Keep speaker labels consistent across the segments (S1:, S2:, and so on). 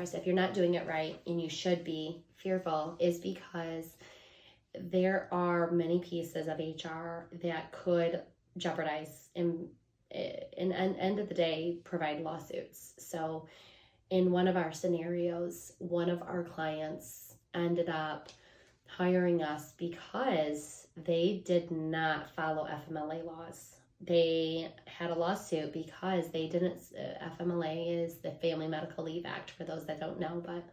S1: so if you're not doing it right, and you should be fearful, is because there are many pieces of HR that could jeopardize and end of the day provide lawsuits. So in one of our scenarios, one of our clients ended up hiring us because they did not follow FMLA laws. They had a lawsuit because they didn't, FMLA is the Family Medical Leave Act, for those that don't know, but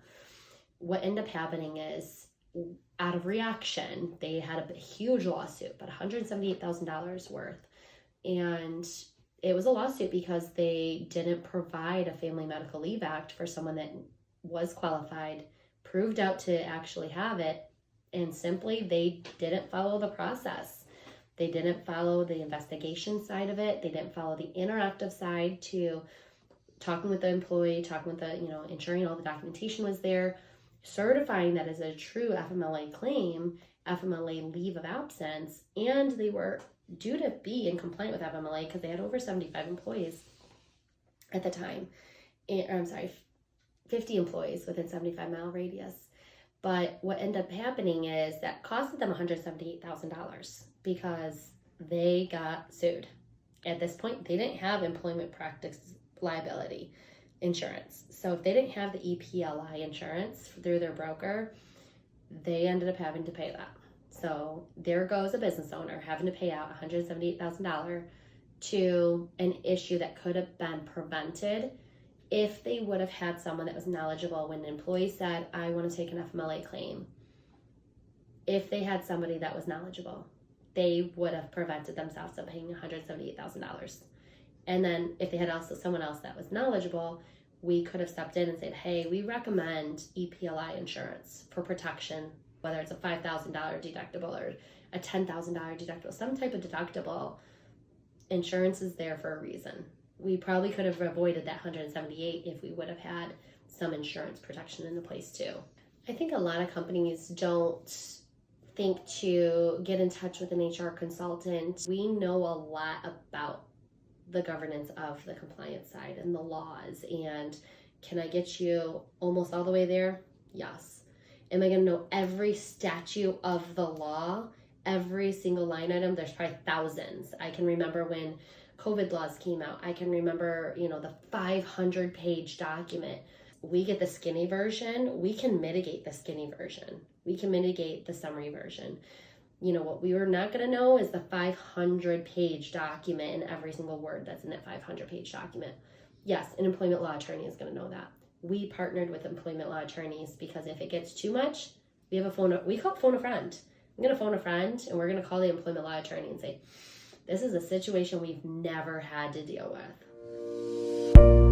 S1: what ended up happening is, out of reaction, they had a huge lawsuit, but $178,000 worth. And it was a lawsuit because they didn't provide a Family Medical Leave Act for someone that was qualified, proved out to actually have it, and simply they didn't follow the process. They didn't follow the investigation side of it. They didn't follow the interactive side to talking with the employee, talking with the, ensuring all the documentation was there, certifying that as a true FMLA claim, FMLA leave of absence, and they were due to be in compliant with FMLA because they had over 75 employees at the time. 50 employees within 75-mile radius. But what ended up happening is that costed them $178,000 because they got sued. At this point, they didn't have employment practice liability insurance. So if they didn't have the EPLI insurance through their broker, they ended up having to pay that. So there goes a business owner having to pay out $178,000 to an issue that could have been prevented if they would have had someone that was knowledgeable. When an employee said, I want to take an FMLA claim, if they had somebody that was knowledgeable, they would have prevented themselves from paying $178,000. And then if they had also someone else that was knowledgeable, we could have stepped in and said, hey, we recommend EPLI insurance for protection, whether it's a $5,000 deductible or a $10,000 deductible, some type of deductible. Insurance is there for a reason. We probably could have avoided that $178 if we would have had some insurance protection in place too. I think a lot of companies don't think to get in touch with an HR consultant. We know a lot about the governance of the compliance side and the laws. And can I get you almost all the way there? Yes. Am I going to know every statute of the law, every single line item? There's probably thousands. I can remember when COVID laws came out. I can remember, the 500-page document. We get the skinny version. We can mitigate the skinny version. We can mitigate the summary version. What we were not going to know is the 500-page document and every single word that's in that 500-page document. Yes, an employment law attorney is going to know that. We partnered with employment law attorneys because if it gets too much, we call phone a friend. I'm going to phone a friend and we're going to call the employment law attorney and say, this is a situation we've never had to deal with.